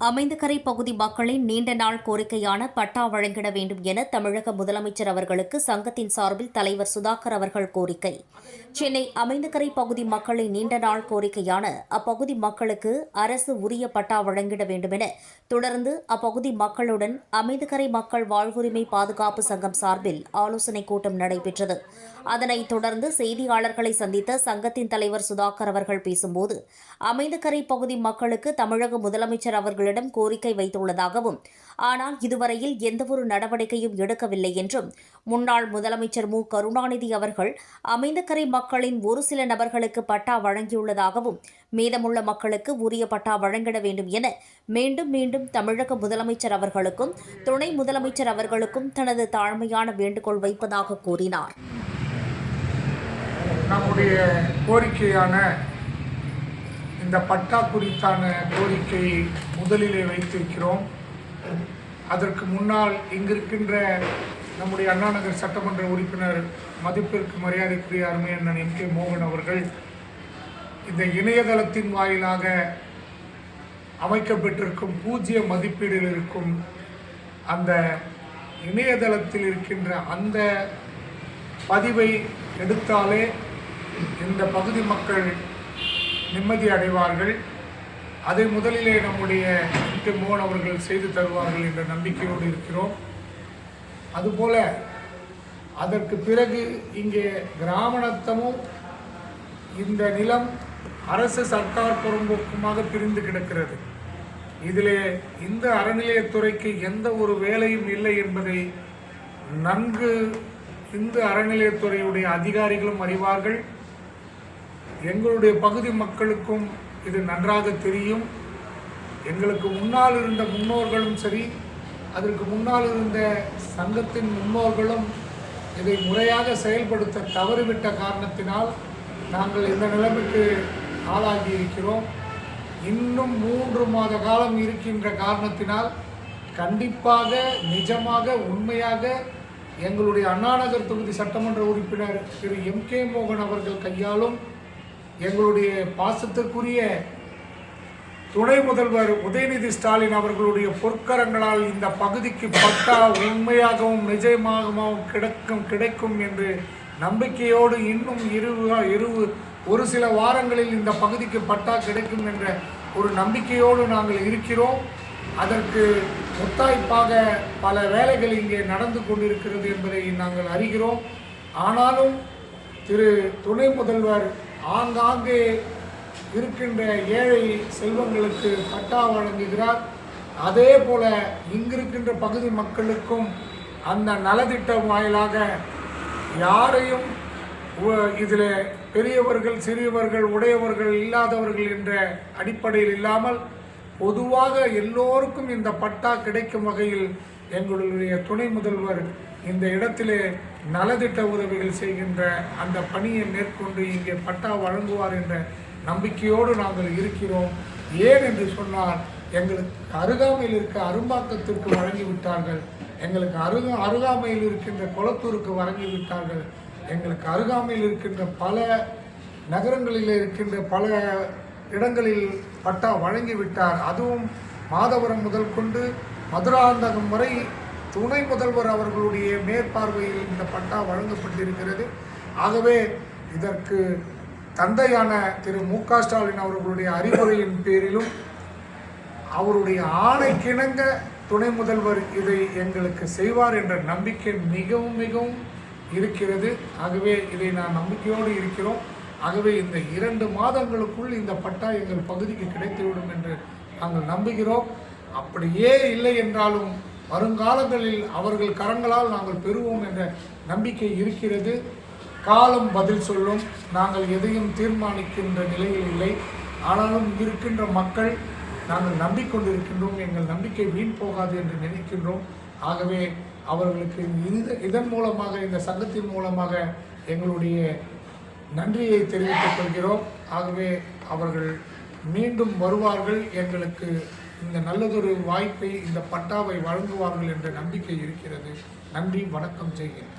அமைந்தகரை பகுதி மக்களின் நீண்ட நாள் கோரிக்கையான பட்டா வழங்கிட வேண்டும் என தமிழக முதலமைச்சர் அவர்களுக்கு சங்கத்தின் சார்பில் தலைவர் சுதாகர் அவர்கள் கோரிக்கை. சென்னை அமைந்தகரை பகுதி மக்களின் நீண்ட நாள் கோரிக்கையான அப்பகுதி மக்களுக்கு அரசு உரிய பட்டா வழங்கிட வேண்டுமென தொடர்ந்து அப்பகுதி மக்களுடன் அமைந்தகரை மக்கள் வாழ்வுரிமை பாதுகாப்பு சங்கம் சார்பில் ஆலோசனைக் கூட்டம் நடைபெற்றது. அதனைத் தொடர்ந்து செய்தியாளர்களை சந்தித்த சங்கத்தின் தலைவர் சுதாகர் அவர்கள் பேசும்போது, அமைந்தகரை பகுதி மக்களுக்கு தமிழக முதலமைச்சர் அவர்களிடம் கோரிக்கை வைத்துள்ளதாகவும், ஆனால் இதுவரையில் எந்தவொரு நடவடிக்கையும் எடுக்கவில்லை என்றும், முன்னாள் முதலமைச்சர் மு. கருணாநிதி அவர்கள் அமைந்தகரை மக்களின் ஒரு சில நபர்களுக்கு பட்டா வழங்கியுள்ளதாகவும், மீதமுள்ள மக்களுக்கு உரிய பட்டா வழங்கிட வேண்டும் என மீண்டும் மீண்டும் தமிழக முதலமைச்சர் அவர்களுக்கும் துணை முதலமைச்சர் அவர்களுக்கும் தனது தாழ்மையான வேண்டுகோள் வைப்பதாக கூறினார். நம்முடைய கோரிக்கையான இந்த பட்டா குறித்தான கோரிக்கையை முதலிலே வைத்திருக்கிறோம். அதற்கு முன்னால் இங்கிருக்கின்ற நம்முடைய அண்ணாநகர் சட்டமன்ற உறுப்பினர் மதிப்பிற்கு மரியாதைக்குரிய அருமை அண்ணன் எம். கே. மோகன் அவர்கள் இந்த இணையதளத்தின் வாயிலாக அமைக்கப்பட்டிருக்கும் பூஜ்ய மதிப்பீடில் இருக்கும் அந்த இணையதளத்தில் இருக்கின்ற அந்த பதிவை எடுத்தாலே இந்த பகுதி மக்கள் நிம்மதி அடைவார்கள், அதை முதலிலே நம்முடைய எம். கே. மோகன் அவர்கள் செய்து தருவார்கள் என்ற நம்பிக்கையோடு இருக்கிறோம். அதுபோல அதற்கு பிறகு இங்கே கிராமணத்தமும் இந்த நிலம் அரசு சர்க்கார் புறம்போக்குமாக பிரிந்து கிடக்கிறது. இதிலே இந்த அறநிலையத்துறைக்கு எந்த ஒரு வேலையும் இல்லை என்பதை நன்கு இந்த அறநிலையத்துறையுடைய அதிகாரிகளும் அறிவார்கள். எங்களுடைய பகுதி மக்களுக்கும் இது நன்றாக தெரியும். எங்களுக்கு முன்னால் இருந்த முன்னோர்களும் சரி, அதற்கு முன்னால் இருந்த சங்கத்தின் முன்னோர்களும் இதை முறையாக செயல்படுத்த தவறிவிட்ட காரணத்தினால் நாங்கள் இந்த நிலைமைக்கு ஆளாகி இருக்கிறோம். இன்னும் 3 மாத காலம் இருக்கின்ற காரணத்தினால் கண்டிப்பாக நிஜமாக உண்மையாக எங்களுடைய அண்ணாநகர் தொகுதி சட்டமன்ற உறுப்பினர் திரு எம். கே. மோகன் அவர்கள் கையாலும் எங்களுடைய பாசத்திற்குரிய துணை முதல்வர் உதயநிதி ஸ்டாலின் அவர்களுடைய பொற்கரங்களால் இந்த பகுதிக்கு பட்டா உண்மையாகவும் நிஜமாகவும் கிடைக்கும் என்று நம்பிக்கையோடு இன்னும் ஒரு சில வாரங்களில் இந்த பகுதிக்கு பட்டா கிடைக்கும் என்ற ஒரு நம்பிக்கையோடு நாங்கள் இருக்கிறோம். அதற்கு ஒத்தாய்ப்பாக பல வேலைகள் இங்கே நடந்து கொண்டிருக்கிறது என்பதை நாங்கள் அறிகிறோம். ஆனாலும் திரு துணை முதல்வர் ஆங்காங்கே இருக்கின்ற ஏழை செல்வங்களுக்கு பட்டா வழங்குகிறார். அதே போல இங்கிருக்கின்ற பகுதி மக்களுக்கும் அந்த நலத்திட்டம் வாயிலாக யாரையும் இதில் பெரியவர்கள் சிறியவர்கள் உடையவர்கள் இல்லாதவர்கள் என்ற அடிப்படையில் இல்லாமல் பொதுவாக எல்லோருக்கும் இந்த பட்டா கிடைக்கும் வகையில் எங்களுடைய துணை முதல்வர் இந்த இடத்திலே நலத்திட்ட உதவிகள் செய்கின்ற அந்த பணியை மேற்கொண்டு இங்கே பட்டா வழங்குவார் என்ற நம்பிக்கையோடு நாங்கள் இருக்கிறோம். ஏன் என்று சொன்னால், எங்களுக்கு அருகாமையில் இருக்க அரும்பாக்கத்திற்கு வழங்கிவிட்டார்கள், எங்களுக்கு அருகாமையில் இருக்கின்ற கொளத்தூருக்கு வழங்கிவிட்டார்கள், எங்களுக்கு அருகாமையில் இருக்கின்ற பல நகரங்களில் இருக்கின்ற பல இடங்களில் பட்டா வழங்கிவிட்டார். அதுவும் மாதவரம் முதல் கொண்டு மதுராந்தகம் வரை துணை முதல்வர் அவர்களுடைய மேற்பார்வையில் இந்த பட்டா வழங்கப்பட்டிருக்கிறது. ஆகவே இதற்கு தந்தையான திரு மு. க. ஸ்டாலின் அவர்களுடைய அறிவுரையின் பேரிலும் அவருடைய ஆணைக்கிணங்க துணை முதல்வர் இதை எங்களுக்கு செய்வார் என்ற நம்பிக்கை மிகவும் மிகவும் இருக்கிறது. ஆகவே இதை நான் நம்பிக்கையோடு இருக்கிறோம். ஆகவே இந்த 2 மாதங்களுக்குள் இந்த பட்டா எங்கள் பகுதிக்கு கிடைத்துவிடும் என்று நாங்கள் நம்புகிறோம். அப்படியே இல்லை என்றாலும் வருங்காலங்களில் அவர்கள் கரங்களால் நாங்கள் பெறுவோம் என்ற நம்பிக்கை இருக்கிறது. காலம் பதில் சொல்லும். நாங்கள் எதையும் தீர்மானிக்கின்ற நிலையில் இல்லை. ஆனாலும் இருக்கின்ற மக்கள் நாங்கள் நம்பிக்கொண்டிருக்கின்றோம். எங்கள் நம்பிக்கை வீண் போகாது என்று நினைக்கின்றோம். ஆகவே அவர்களுக்கு இதன் மூலமாக இந்த சங்கத்தின் மூலமாக எங்களுடைய நன்றியை தெரிவித்துக் கொள்கிறோம். ஆகவே அவர்கள் மீண்டும் வருவார்கள், எங்களுக்கு இந்த நல்லதொரு வாய்ப்பை இந்த பட்டாவை வழங்குவார்கள் என்ற நம்பிக்கை இருக்கிறது. நன்றி, வணக்கம் செய்கிறேன்.